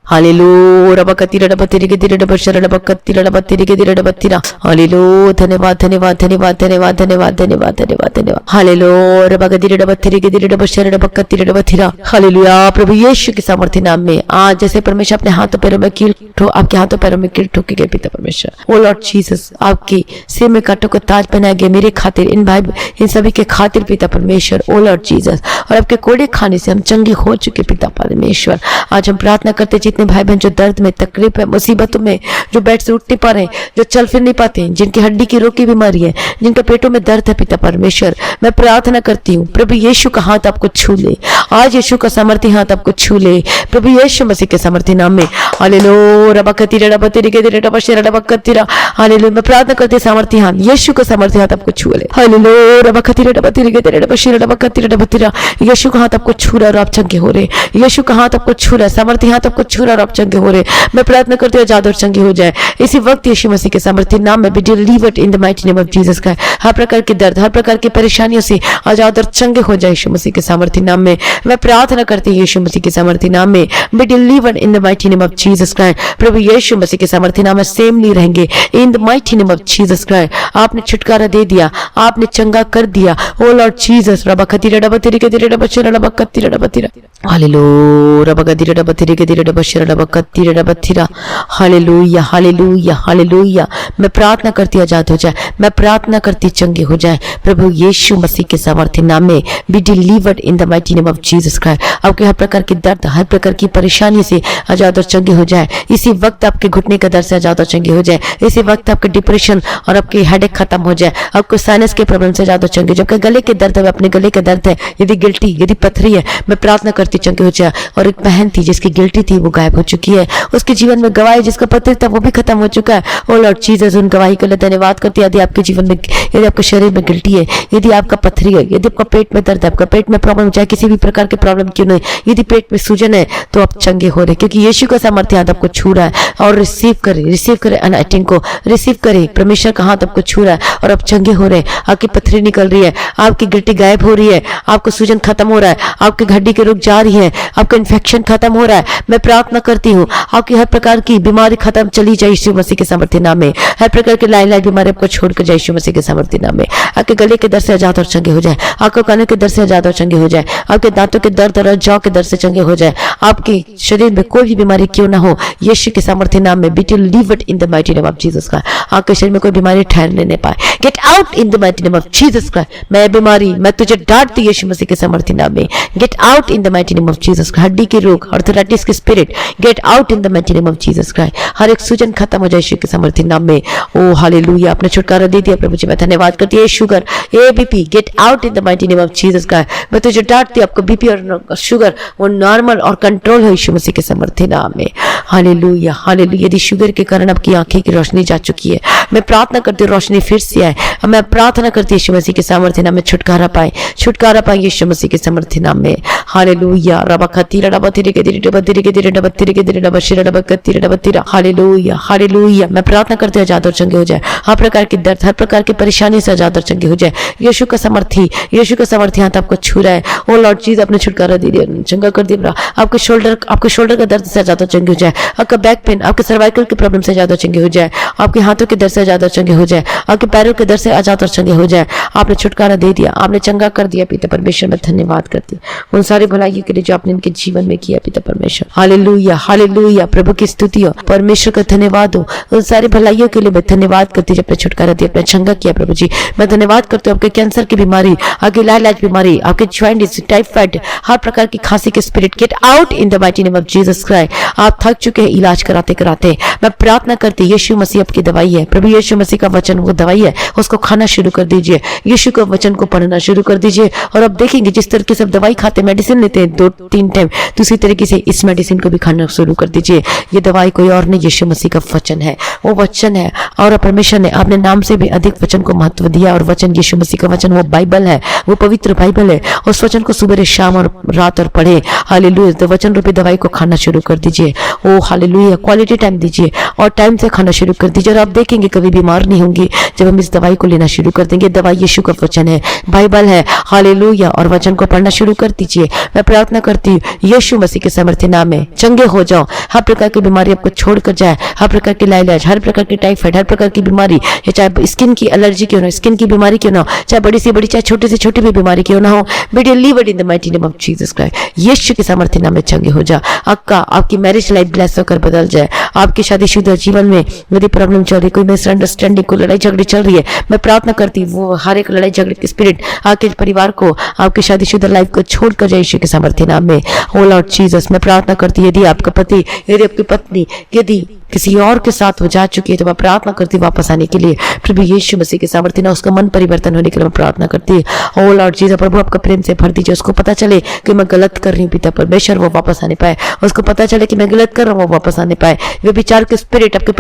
हालेलुया। रबकतिरा रबतिरी के दिरे रबशर रबकतिरा रबतिरी के दिरे रबतिरा। हालेलुया। धन्यवाद धन्यवाद धन्यवाद धन्यवाद धन्यवाद धन्यवाद धन्यवाद धन्यवाद। हालेलुया। रबकतिरा रबतिरी के दिरे रबशर रबकतिरा रबतिरा। हालेलुया। प्रभु यीशु के सामर्थ्य नाम में आज जैसे परमेश्वर अपने हाथों पैरों में कील ठो, आपके हाथों पैरों में कील ठोके गए पिता परमेश्वर। ओ लॉर्ड जीसस, आपके सिर में कांटों का ताज पहनाया गया मेरे खातिर, इन भाई इन सभी के खातिर पिता परमेश्वर। ओ लॉर्ड जीसस, और आपके कोड़े खाने से हम चंगे हो चुके पिता परमेश्वर। आज हम प्रार्थना करते जितने भाई बहन जो दर्द में, तकलीफ है, मुसीबतों में, जो बेड से उठ नहीं पा रहे, जो चल फिर नहीं पाते, जिनकी हड्डी की रोग की बीमारी है, जिनके पेटों में दर्द है पिता परमेश्वर, मैं प्रार्थना करती हूँ प्रभु यीशु का हाथ आपको छू ले। आज यीशु का सामर्थ्य हाथ आपको छू ले प्रभु यीशु मसीह के सामर्थ्य नाम में। हालेलुया। रबकतिरा रबतिरी के दिरे रबशर रबकतिरा। हालेलुया। मैं प्रार्थना करती सामर्थ्य हाथ, यीशु का सामर्थ्य हाथ आपको छू ले। हालेलुया। रबकतिरा रबतिरी के दिरे रबशर रबकतिरा रबतिरा। यीशु का हाथ आपको छू रहा और आप चंगे हो रहे। यीशु का हाथ आपको छू रहा, सामर्थ्य हाथ आपको छू रहा और आप चंगे हो रहे। मैं प्रार्थना करती हूँ आजाद और चंगे हो जाए इसी वक्त यीशु मसीह के सामर्थ्य नाम में। Be delivered in the mighty name of Jesus Christ. हर प्रकार के दर्द, हर प्रकार की परेशानियों से आजाद और चंगे हो जाए यीशु मसीह के सामर्थ्य नाम में। मैं प्रार्थना करती हूँ यीशु मसीह के सामर्थ्य नाम में। Be delivered in the mighty name of Jesus Christ. प्रभु यीशु मसीह के सामर्थ्य नाम में सेम नहीं रहेंगे in the mighty name of Jesus Christ. आपने छुटकारा दे दिया, आपने चंगा कर दिया। ओ लॉर्ड जीसस। रबकतिरा रबतिरी के दिरे रबशर रबकतिरा रबतिरा। हालेलुया। रबकतिरा रबतिरी के दिरे रबशर रबकतिरा रबतिरा। हालेलुया। हालेलुया। हालेलुया। मैं प्रार्थना करती आजाद हो जाए, मैं प्रार्थना करती चंगे हो जाए प्रभु यीशु मसीह के सामर्थ्य नाम में। Be delivered in the mighty name of Jesus Christ. आपके हर प्रकार के दर्द, हर प्रकार की परेशानी से आजाद और चंगे हो जाए इसी वक्त। आपके घुटने का दर्द से आजाद और चंगे हो जाए इसी वक्त। आपका डिप्रेशन और आपकी हेडेक खत्म हो जाए। आपको साइनस के प्रॉब्लम से आजाद और चंगे, जबकि गले के दर्द है, अपने गले का दर्द है, यदि गिल्टी, यदि पथरी है, मैं प्रार्थना करती चंगे हो जाए। और एक बहन थी जिसकी गिल्टी थी वो गायब हो चुकी है, उसके जीवन में गवाही जिसका पत्र था वो भी खत्म हो चुका है। ओ लॉर्ड जीसस, उन गवाही के लिए धन्यवाद करती है। यदि आपके जीवन में, यदि आपके शरीर में गिल्टी है, यदि आपका पथरी है, यदि आपका पेट में दर्द है, आपका पेट में प्रॉब्लम, चाहे किसी भी प्रकार की प्रॉब्लम क्यों नहीं, यदि पेट में सूजन है तो आप चंगे हो रहे, क्योंकि यीशु का सामर्थ्य हाथ आपको छू रहा है। और रिसीव करे अनॉइंटिंग को, रिसीव करे। परमेश्वर का हाथ आपको छू रहा है और आप चंगे हो रहे हैं। आपकी पथरी निकल रही है, आपकी गिल्टी गायब हो रही है, आपको सूजन खत्म हो रहा है, आपकी हड्डी की रुक जा रही है, आपका इन्फेक्शन खत्म हो रहा है। मैं प्रार्थना करती हूँ आपकी हर प्रकार की बीमारी खत्म चली जाए यीशु मसीह के सामर्थ्य नाम में। हर प्रकार की लाई बीमारी आपको छोड़कर जाए यीशु मसीह के सामर्थ्य नाम में। आपके गले के दर्द से आजाद और चंगे हो जाए, आपके कानों के दर्द से आजाद और चंगे हो जाए, आपके दांतों के दर्द और जौ के दर्द से चंगे हो जाए। आपके शरीर में कोई भी बीमारी क्यों ना हो, यीशु के सामर्थ्य नाम में be delivered in the mighty name of Jesus Christ. आपके शरीर में कोई बीमारी ठहरने नहीं पाए, gate out in the mighty name of Jesus Christ. मैं बीमारी, मैं तुझे डांटती हूं यीशु मसीह के सामर्थ्य नाम में, get out in the mighty name of Jesus Christ. हड्डी के रोग, आर्थराइटिस के spirit, get out in the mighty name of Jesus Christ. हर एक सूजन खत्म हो जाए यीशु के सामर्थ्य नाम में। ओ हालेलुया, आपने छुटकारा दे दिया प्रभु जी, मैं धन्यवाद करती हूं। Sugar, A BP, gate out in the mighty name of Jesus Christ. मैं तुझे डांटती हूं, आपको बीपी और शुगर वो नॉर्मल और कंट्रोल हो यीशु मसीह के सामर्थ्य नाम में। Hallelujah hallelujah. यदि शुगर के कारण आपकी आंखें की रोशनी जा चुकी है, मैं प्रार्थना करती हूँ रोशनी फिर से आए। मैं प्रार्थना करती हूँ यीशु मसीह के सामर्थ्य नाम में छुटकारा पाए, छुटकारा पाए यीशु मसीह के सामर्थ्य नाम में। हालेलुया। रबा खतीरा रबा तिरे के दिरे डबा तिरे के दिरे डबा तिरे के दिरे डबा शिरा डबा कतीरा डबा तिरा। Hallelujah hallelujah. मैं प्रार्थना करती हूँ आजाद और चंगे हो जाए, हर प्रकार की दर्द, हर प्रकार की परेशानी से आजाद और चंगे हो जाए। यीशु का सामर्थ्य, यीशु का सामर्थ्य हाथ आपको छू रहा है। ओ लॉर्ड चीज आपने छुटकारा दे दिया, चंगा कर दिया। आपके शोल्डर का दर्द से आजाद और चंगे हो जाए, आपका बैक पेन, आपके सर्वाइकल के प्रॉब्लम से आजाद और चंगे हो जाए, आपके हाथों के दर्द से आजाद और चंगे हो जाए, आपके पैरों के दर्द से आजाद और चंगे हो जाए। आपने छुटकारा दे दिया, आपने चंगा कर दिया पिता परमेश्वर। मैं धन्यवाद करती हूँ उन सारी भलाइयों के लिए जो आपने इनके जीवन में किया पिता परमेश्वर। Hallelujah hallelujah. प्रभु की स्तुति हो, परमेश्वर का धन्यवाद हो उन सारी भलाइयों के लिए। मैं धन्यवाद करती हूँ, आपने छुटकारा दिया, आपने चंगा किया प्रभु जी। मैं धन्यवाद करती हूँ आपके कैंसर की बीमारी, आपकी लाइलाज बीमारी, आपके ज्वाइंटिस, टाइफाइड, हर प्रकार की खांसी के spirit, get out in the mighty name of Jesus Christ. आप थक चुके हैं इलाज कराते कराते, मैं प्रार्थना करती यीशु मसीह आपकी दवाई है। प्रभु यीशु मसीह का वचन वो दवाई है, उसको खाना शुरू कर दीजिए, यीशु के वचन को पढ़ना शुरू कर दीजिए और आप देखेंगे जिस तरीके से आप दवाई खाते, मेडिसिन लेते हैं 2-3 टाइम, दूसरी तरीके से इस मेडिसिन को भी खाना शुरू कर दीजिए। ये दवाई कोई और नहीं, यीशु मसीह का वचन है, वो वचन है। और परमेश्वर ने अपने नाम से भी अधिक वचन को महत्व दिया और वचन यीशु मसीह का वचन वो बाइबल है, वो पवित्र बाइबल है। उस वचन को सुबह शाम और रात और पढ़े। हालेलुया। तो वचन रूपी दवाई को खाना शुरू कर दीजिए। ओ हालेलुया। क्वालिटी टाइम दीजिए और टाइम से खाना शुरू कर दीजिए और आप देखेंगे कभी बीमार नहीं होंगे जब हम इस दवाई को लेना शुरू कर देंगे। दवाई यीशु का वचन है, बाइबल है। हालेलुया। और वचन को पढ़ना शुरू कर दीजिए। मैं प्रार्थना करती हूँ यीशु मसीह के सामर्थ्य नाम में चंगे हो जाओ, हर प्रकार की बीमारी आपको छोड़कर जाए, हर प्रकार की लाइलाज, हर प्रकार की टाइफाइड, हर प्रकार की बीमारी, चाहे स्किन की एलर्जी क्यों ना, स्किन की बीमारी क्यों ना हो, चाहे बड़ी से बड़ी, चाहे छोटी से छोटी भी बीमारी क्यों ना हो, be delivered in the mighty name of Jesus Christ. यीशु के सामर्थ्य नाम में चंगे हो जा। आपकी मैरिज लाइफ ब्लेस होकर बदल जाए। आपकी शादीशुदा जीवन में यदि प्रॉब्लम चल रही, कोई मिसअंडरस्टैंडिंग, कोई लड़ाई झगड़ी चल रही है, मैं प्रार्थना करती वो हर एक लड़ाई झगड़े के स्पिरिट आपके परिवार को, आपकी शादीशुदा लाइफ को छोड़कर जाए यीशु के सामर्थ्य नाम में। ओ लॉर्ड जीसस, मैं प्रार्थना करती यदि आपका पति, यदि आपकी पत्नी यदि किसी और के साथ वो जा चुकी है तो मैं प्रार्थना करती वापस आने के लिए। प्रभु यीशु मसीह के सामर्थ्य ना उसका मन परिवर्तन होने के लिए मैं प्रार्थना करती हूँ। ओ लॉर्ड जीसस, प्रभु आपका प्रेम से भर दीजिए। उसको पता चले कि मैं गलत कर रही हूँ पिता परमेश्वर, वो वापस आने पाए। उसको पता चले कि मैं गलत कर रहा हूँ, वो वापस आने पाए। वे विचार के स्पिरिट आपके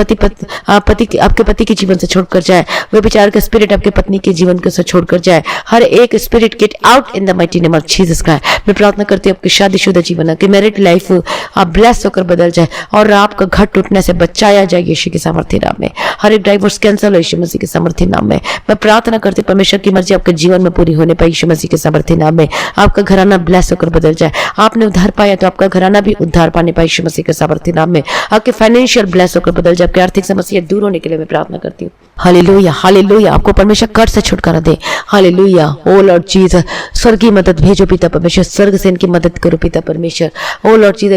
पति के जीवन से छोड़कर जाए। वे विचार के स्पिरिट आपके पत्नी के जीवन से छोड़कर जाए। हर एक spirit get out in the mighty name of Jesus Christ. मैं प्रार्थना करती हूँ आपकी शादीशुदा जीवन, आपकी मैरिड लाइफ आप ब्लेस होकर बदल जाए और आपका घर टूटने से बचाया जाए यीशु के सामर्थ्य नाम में। हर एक डाइवोर्स कैंसल हो यीशु मसीह के सामर्थ्य नाम में। मैं प्रार्थना करती परमेश्वर की मर्जी आपके जीवन में पूरी होने पाए यीशु मसीह के सामर्थ्य नाम में। आपका घराना ब्लेस होकर बदल जाए। आपने उद्धार पाया तो आपका घराना भी उद्धार पाने पाए यीशु मसीह के सामर्थ्य नाम में। आपके फाइनेंशियल ब्लेस होकर बदल जाए। आपकी आर्थिक समस्या दूर होने के लिए मैं प्रार्थना करती हूँ। Hallelujah hallelujah. आपको परमेश्वर कर्ज से छुटकारा दे। हालेलुया। ओ लॉर्ड जीसस, स्वर्ग की मदद भेजो पिता परमेश्वर, स्वर्ग से इनकी मदद करो पिता परमेश्वर। ओ लॉर्ड जीसस,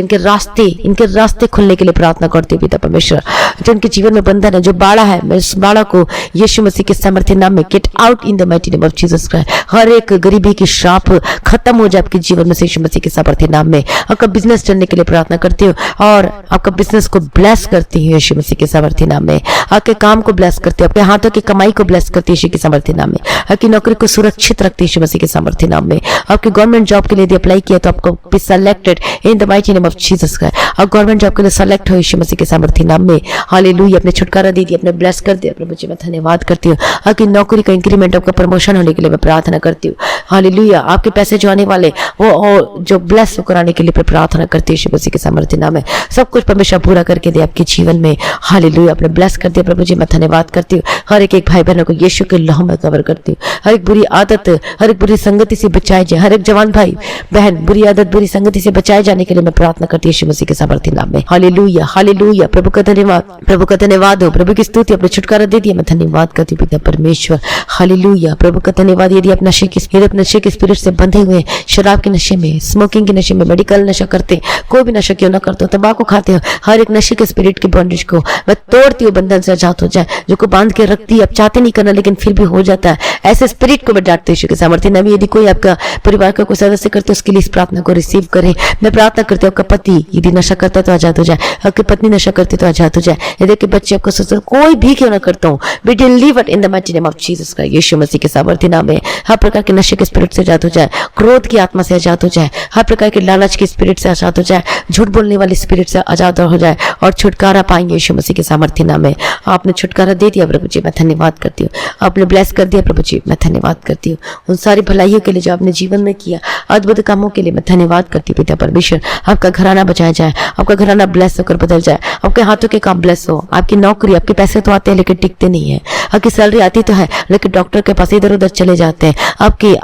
इनके रास्ते खुलने के लिए प्रार्थना करती हूँ पिता परमेश्वर। जो उनके जीवन में बंधन है, जो बाड़ा है, मैं उस बाड़ा को यीशु मसीह के सामर्थ्य नाम में get out in the mighty name of Jesus Christ. हर एक गरीबी की श्राप खत्म हो जाए आपके जीवन में से यीशु मसीह के सामर्थ्य नाम में। आपका बिजनेस चलने के लिए प्रार्थना करती हूँ और आपका बिजनेस को ब्लेस करती हूँ यीशु मसीह के सामर्थ्य नाम में। आपके काम को ब्लेस करती हूँ, आपके हाथों की कमाई को ब्लेस करती है यीशु के सामर्थ्य नाम में। आपकी नौकरी को सुरक्षित रखते यीशु मसीह के सामर्थ्य नाम में। आपके गवर्नमेंट जॉब के लिए यदि अप्लाई किया तो आपको be selected in the mighty name of Jesus Christ. आप गवर्नमेंट जॉब के लिए सेलेक्ट हो यीशु मसीह के सामर्थ्य नाम में। हालेलुया। अपने छुटकारा दे दिया, अपने ब्लेस कर दिया प्रभु जी, मैं धन्यवाद करती हूँ। आपकी नौकरी का इंक्रीमेंट, आपका प्रमोशन होने के लिए मैं प्रार्थना करती हूँ। हालेलुया। आपके पैसे जो आने वाले वो और जो ब्लेस कराने के लिए प्रार्थना करती हूँ यीशु मसीह के सामर्थ्य नाम में। सब कुछ परमेश्वर पूरा करके दे आपके जीवन में। हालेलुया। अपने ब्लेस कर दिया प्रभु जी, मैं धन्यवाद करती हूँ। हर एक भाई बहनों को यीशु के लहू में कवर करती हूँ। हर एक बुरी आदत, हर एक बुरी संगति से बचाए जाए। हर एक जवान भाई बहन बुरी आदत, बुरी संगति से बचाए जाने के लिए मैं प्रार्थना करती हूँ यीशु मसीह के सामर्थ्य नाम में। हालेलुया। हालेलुया। प्रभु का धन्यवाद, प्रभु का धन्यवाद हो। प्रभु की स्तुति, अपने छुटकारा दे दिया, मैं धन्यवाद करती हूँ पिता परमेश्वर। हालेलुया। प्रभु का धन्यवाद। यदि आप नशे के स्पिरिट से बंधे हुए, शराब के नशे में, स्मोकिंग के नशे में, मेडिकल नशा करते, कोई भी नशा क्यों ना करते हो, तंबाकू खाते हो, हर एक नशे के स्पिरिट की बॉन्डेज को मैं तोड़ती हूँ, बंधन से आजाद हो जाए। जो को बांध के रखती है, आप चाहते नहीं करना लेकिन फिर भी हो जाता है, ऐसे स्पिरिट को मैं डांटती हूं यीशु के सामर्थ्य नाम में। यदि कोई आपका परिवार का कोई सदस्य करते उसके लिए इस प्रार्थना को रिसीव करें। मैं प्रार्थना करती हूँ आपका पति यदि नशा करता तो आजाद हो जाए, आपकी पत्नी नशा करती तो आजाद हो जाए, यदि आपके बच्चे, आपका ससुर, कोई भी क्यों ना करता हूँ, be delivered in the mighty name of Jesus Christ. यीशु मसीह के सामर्थ्य नाम में हर प्रकार के नशे के स्पिरिट से आजाद हो जाए, क्रोध की आत्मा से आजाद हो जाए, हर प्रकार के लालच के स्पिरिट से आजाद हो जाए, झूठ बोलने वाली स्पिरिट से आजाद हो जाए और छुटकारा पाएंगे यीशु मसीह के सामर्थ्य नाम में। आपने छुटकारा दे दिया प्रभु जी, मैं धन्यवाद करती हूँ। आपने ब्लेस कर दिया प्रभु जी, मैं धन्यवाद करती हूँ। उन सारी भलाइयों के लिए जो आपने जीवन में किया, अद्भुत कामों के लिए मैं धन्यवाद करती हूँ पिता परमेश्वर। आपका घराना बचाया जाए, आपका घराना ब्लेस होकर बदल जाए, आपके हाथों के काम ब्लेस हो, आपकी नौकरी, आपके पैसे तो आते हैं लेकिन टिकते नहीं है, आपकी सैलरी आती तो है लेकिन डॉक्टर के पास इधर उधर चले जाते हैं।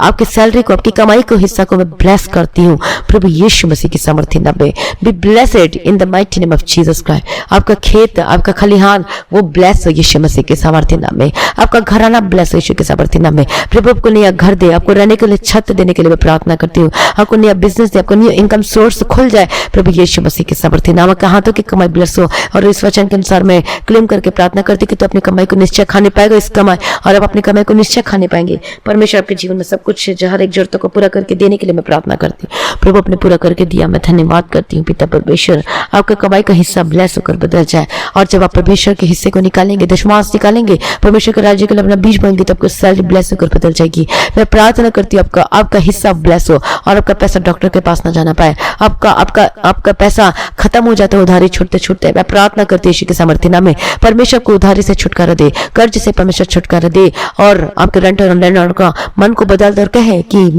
आपकी सैलरी को, आपकी कमाई को, हिस्सा को मैं ब्लेस करती हूँ प्रभु यीशु मसीह की सामर्थ्य नाम में। Be blessed in the mighty name of Jesus Christ. आपका खेत, आपका खलिहान वो ब्लेस हो यीशु मसीह के सामर्थ्य नाम में। आपका घराना ब्लेस हो यीशु के सामर्थ्य नाम में। प्रभु आपको नया घर दे, आपको रहने के लिए छत देने के लिए मैं प्रार्थना करती हूँ। आपको नया बिजनेस दे, आपको नया इनकम सोर्स खुल जाए प्रभु यीशु मसीह के सामर्थ्य नाम। आपके हाथों की कमाई ब्लेस हो और इस वचन के अनुसार मैं क्लेम करके प्रार्थना करती कि तो अपनी कमाई को निश्चय खाने पाएगा इस कमाई, और आप अपनी कमाई को निश्चय खाने पाएंगे। परमेश्वर आपके जीवन में सब कुछ हर एक जरूरतों को पूरा करके देने के लिए मैं प्रार्थना करती हूँ। प्रभु अपने पूरा करके दिया, मैं धन्यवाद करती हूँ पिता परमेश्वर। आपका कमाई का हिस्सा ब्लेस होकर बदल जाए, और जब आप परमेश्वर के हिस्से को निकालेंगे, दशमांश निकालेंगे, परमेश्वर के राज्य के लिए अपना बीज बोएंगे तो आपको सैलरी ब्लेस होकर बदल जाएगी। मैं प्रार्थना करती हूँ आपका हिस्सा ब्लेस हो और आपका पैसा डॉक्टर के पास ना जाना पाए, आपका पैसा खत्म हो जाता है उधारी छूटते छूटते। मैं प्रार्थना करती हूँ यीशु के सामर्थ्य नाम में, परमेश्वर को उधारी से छुटकारा दे, कर्ज से परमेश्वर छुटकारा दे, और आपके रेंटर और लैंडलॉर्ड का मन को बदल कर कहे कि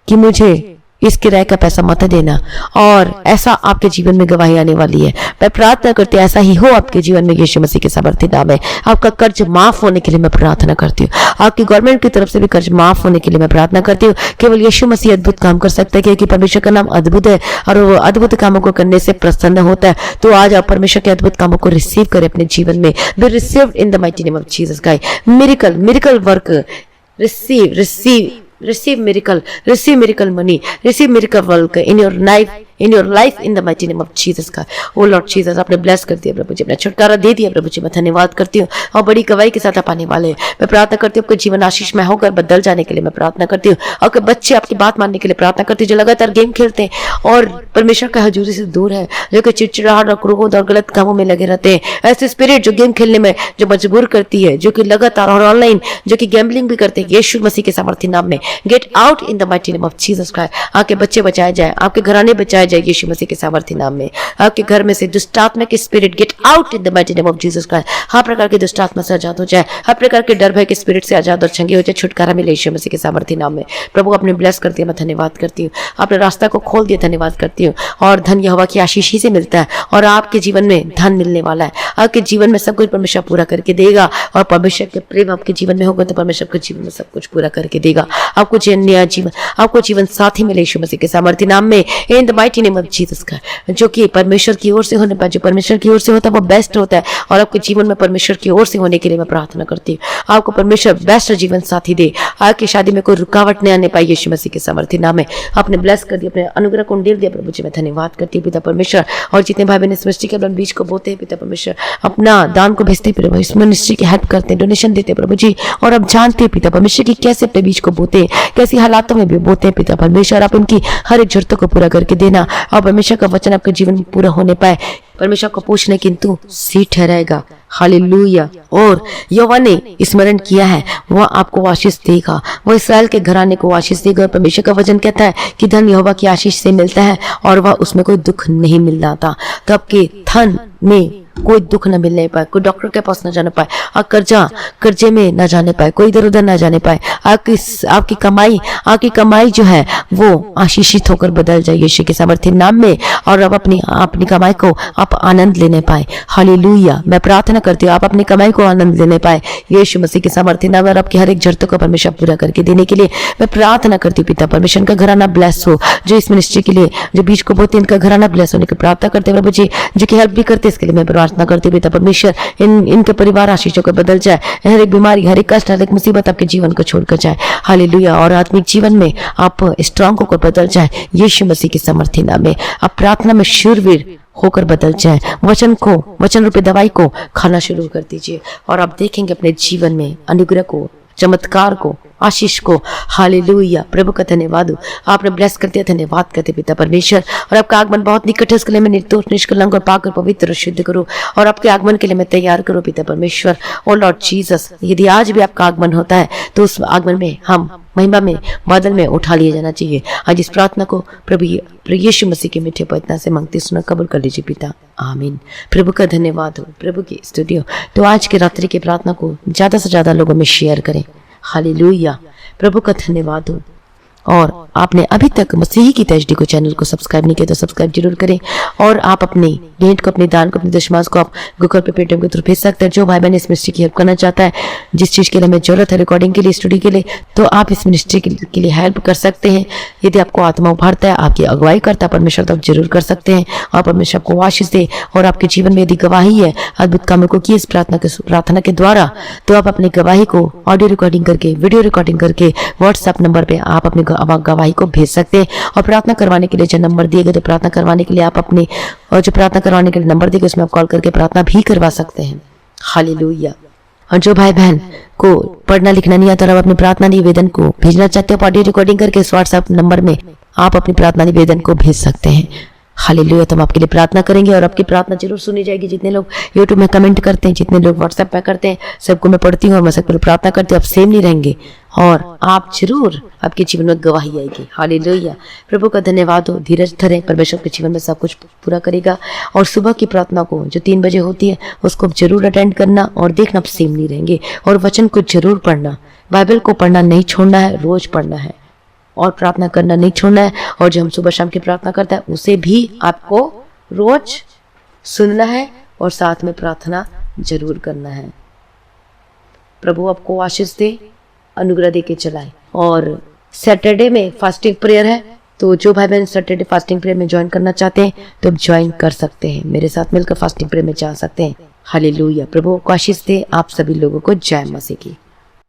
मुझे इस किराए का पैसा मत देना, और ऐसा आपके जीवन में गवाही आने वाली है। मैं प्रार्थना करती हूँ ऐसा ही हो आपके जीवन में यीशु मसीह के सामर्थ्य नाम है। आपका कर्ज माफ होने के लिए मैं प्रार्थना करती हूँ, आपकी गवर्नमेंट की तरफ से भी कर्ज माफ होने के लिए मैं प्रार्थना करती हूँ। केवल यीशु मसीह अद्भुत काम कर सकता है, क्योंकि परमेश्वर का नाम अद्भुत है और वो अद्भुत कामों को करने से प्रसन्न होता है। तो आज आप परमेश्वर के अद्भुत कामों को रिसीव करें अपने जीवन में। Be received in the mighty name of Jesus Christ. Miracle work, receive miracle money, receive miracle work in your life in the mighty name of Jesus का। ओ लॉर्ड जीसस, आपने ब्लेस कर दिया प्रभु जी, अपना छुटकारा दे दिया प्रभु जी, मैं धन्यवाद करती हूँ। और बड़ी गवाही के साथ आप आने वाले हैं। मैं प्रार्थना करती हूँ आपका जीवन आशीषमय होकर बदल जाने के लिए मैं प्रार्थना करती हूँ। आपके बच्चे आपकी बात मानने के लिए प्रार्थना करती हूँ, जो लगातार गेम खेलते हैं और परमेश्वर का हजूरी से दूर है, जो कि चिड़चिड़ाहट और क्रोध और गलत कामों में लगे रहते हैं, ऐसे स्पिरिट जो गेम खेलने में जो मजबूर करती है, जो कि लगातार और ऑनलाइन जो कि गैम्बलिंग भी करते हैं, यीशु मसीह के सामर्थ्य नाम में get out in the mighty name of Jesus Christ. आपके बच्चे बचाए जाए, आपके घराने बचाए जाए यीशु मसीह के सामर्थ्य नाम में। आपके घर में से दुष्ट आत्मा के spirit get out in the mighty name of Jesus Christ. हर प्रकार के दुष्ट आत्मा से आजाद हो जाए, हर प्रकार के डर भय के स्पिरिट से आजाद और चंगे हो जाए, छुटकारा मिले यीशु मसीह के सामर्थ्य नाम में। प्रभु अपने ब्लेस कर दिया, मैं धन्यवाद करती हूँ। आपने रास्ता को खोल दिया, धन्यवाद करती हूँ। और धन यहोवा की आशीष ही से मिलता है, और आपके जीवन में धन मिलने वाला है। आपके जीवन में सब कुछ परमेश्वर पूरा करके देगा, और परमेश्वर के प्रेम आपके जीवन में होगा तो परमेश्वर के जीवन में सब कुछ पूरा करके देगा। आपको नया जीवन, आपको जीवन साथी मिले यीशु मसीह के सामर्थ्य नाम में इन the mighty name of Jesus का, जो कि परमेश्वर की ओर से होने पर, जो परमेश्वर की ओर से होता है वो बेस्ट होता है, और आपके जीवन में परमेश्वर की ओर से होने के लिए मैं प्रार्थना करती हूँ। आपको परमेश्वर बेस्ट जीवन साथी दे, आपकी शादी में कोई रुकावट नहीं आने पाई यीशु मसीह के सामर्थ्य नाम में। आपने ब्लेस कर दिया, अपने अनुग्रह को डेल दिया प्रभु जी, मैं धन्यवाद करती हूँ पिता परमेश्वर। और जितने भाई बहन सृष्टि के बीज को बोते हैं पिता परमेश्वर, अपना दान को भेजते प्रभु, इस मिनिस्ट्री की हेल्प करते हैं, डोनेशन देते प्रभु जी, और अब जानते हैं पिता परमेश्वर की कैसे अपने बीज को बोते हैं, कैसी हालातों में भी बोते हैं पिता परमेश्वर। आप उनकी हर एक जरूरतों को पूरा करके देना, और परमेश्वर का वचन आपके जीवन में पूरा होने पाए। परमेश्वर को पूछने किंतु सी ठहराएगा। हालेलुया। और यहोवा ने स्मरण किया है, वह आपको आशीष देगा, वह इसराइल के घराने को आशीष देगा। परमेश्वर का वचन कहता है कि धन यहोवा की आशीष से मिलता है और वह उसमें कोई दुख नहीं मिलता था। तो आपके धन में कोई दुख न मिलने पाए, कोई डॉक्टर के पास न जाने पाए, आप कर्जे में न जाने पाए, कोई इधर उधर न जाने पाए। आपकी कमाई जो है वो आशीषित होकर बदल जाए यीशु के सामर्थ्य नाम में, और आप अपनी कमाई को आप आनंद लेने पाए। हालेलुया। मैं प्रार्थना करती हूँ आप अपनी कमाई को आनंद लेने पाए यीशु मसीह के सामर्थ्य नाम में, और आपकी हर एक जरूरतों को परमेश्वर पूरा करके देने के लिए मैं प्रार्थना करती हूँ। पिता परमेश्वर का घराना ब्लेस हो, जो इस मिनिस्ट्री के लिए जो बीच को बोते इनका घराना ब्लेस होने की प्रार्थना करते हैं प्रभु जी, जो की हेल्प भी करते इसके लिए मैं प्रार्थना करती हूँ। पिता परमेश्वर इनके परिवार आशीषों को बदल जाए, हर एक बीमारी, हर एक कष्ट, हर एक मुसीबत आपके जीवन को छोड़कर जाए। हालेलुया। और आत्मिक जीवन में आप स्ट्रांग होकर बदल जाए यीशु मसीह के सामर्थ्य नाम में। आप प्रार्थना में शूरवीर होकर बदल जाए, वचन रूपी दवाई को खाना शुरू कर दीजिए, और आप देखेंगे अपने जीवन में अनुग्रह को, चमत्कार को, आशीष को। हालेलुया। प्रभु का धन्यवाद हो, आपने ब्लेस कर दिया, धन्यवाद करते पिता परमेश्वर। और आपका आगमन बहुत निकट है, इसके लिए मैं निर्दोष, निष्कलंक और पाक और पवित्र और शुद्ध करूं, और आपके आगमन के लिए मैं तैयार करूं पिता परमेश्वर। ओ लॉर्ड जीसस, यदि आज भी आपका आगमन होता है तो उस आगमन में हम महिमा में, बादल में उठा लिया जाना चाहिए। आज इस प्रार्थना को प्रभु यीशु मसीह के मीठे पवित्र से मांगते सुना कबूल कर लीजिए पिता, आमीन। प्रभु का धन्यवाद हो, प्रभु की स्तुति हो। तो आज की रात्रि की प्रार्थना को ज्यादा से ज्यादा लोगों में शेयर करें। हालेलुया। प्रभु का धन्यवाद हो। और आपने अभी तक मसीही की HD को चैनल को सब्सक्राइब नहीं किया तो सब्सक्राइब जरूर करें, और आप अपने भेंट को, अपने दान को, अपने दशमांश को आप गूगल पे, पेटीएम के थ्रू भेज सकते हैं। जो भाई बहन इस मिनिस्ट्री की हेल्प करना चाहता है, जिस चीज़ के लिए हमें जरूरत है, रिकॉर्डिंग के लिए, स्टूडियो के लिए, तो आप इस मिनिस्ट्री के लिए हेल्प कर सकते हैं। यदि आपको आत्मा उभारता है, आपकी अगुवाई करता है परमेश्वर, तो आप जरूर कर सकते हैं, और परमेश्वर को आशीष दे। और आपके जीवन में यदि गवाही है अद्भुत कामों को की इस प्रार्थना के द्वारा, तो आप अपनी गवाही को ऑडियो रिकॉर्डिंग करके, वीडियो रिकॉर्डिंग करके व्हाट्सएप नंबर पे आप अपनी गवाही को भेज सकते हैं। और प्रार्थना करवाने के लिए जो नंबर दिए गए, तो प्रार्थना करवाने के लिए आप अपने, और जो प्रार्थना करवाने के लिए नंबर दिए गए उसमें आप कॉल करके प्रार्थना भी करवा सकते हैं। हालेलुया। और जो भाई बहन को पढ़ना लिखना नहीं आता और अपनी प्रार्थना निवेदन को भेजना चाहते हो, ऑडियो रिकॉर्डिंग करके इस व्हाट्सएप नंबर में आप अपनी प्रार्थना निवेदन को भेज सकते हैं। हालेलुया। तो हम आपके लिए प्रार्थना करेंगे और आपकी प्रार्थना जरूर सुनी जाएगी। जितने लोग यूट्यूब में कमेंट करते हैं, जितने लोग व्हाट्सएप पे करते हैं, सबको मैं पढ़ती हूँ और मैं सबके लिए प्रार्थना करती हूँ। आप सेम नहीं रहेंगे और आप जरूर, आपके जीवन में गवाही आएगी। हालेलुया। प्रभु का धन्यवाद हो। धीरज धरें, परमेश्वर के जीवन में सब कुछ पूरा करेगा। और सुबह की प्रार्थना को जो 3 बजे होती है उसको जरूर अटेंड करना, और देखना आप सेम नहीं रहेंगे। और वचन को जरूर पढ़ना, बाइबल को पढ़ना नहीं छोड़ना है, रोज पढ़ना है, और प्रार्थना करना नहीं छोड़ना है। और जो हम सुबह शाम की प्रार्थना करते हैं उसे भी आपको रोज सुनना है और साथ में प्रार्थना जरूर करना है। प्रभु आपको आशीष दे, अनुग्रह दे के चलाए। और सैटरडे में फास्टिंग प्रेयर है, तो जो भाई बहन सैटरडे फास्टिंग प्रेयर में ज्वाइन करना चाहते हैं तो आप ज्वाइन कर सकते हैं, मेरे साथ मिलकर फास्टिंग प्रेयर में जा सकते हैं। हालेलुया। प्रभु को आशीष दे। आप सभी लोगों को जय मसीह की।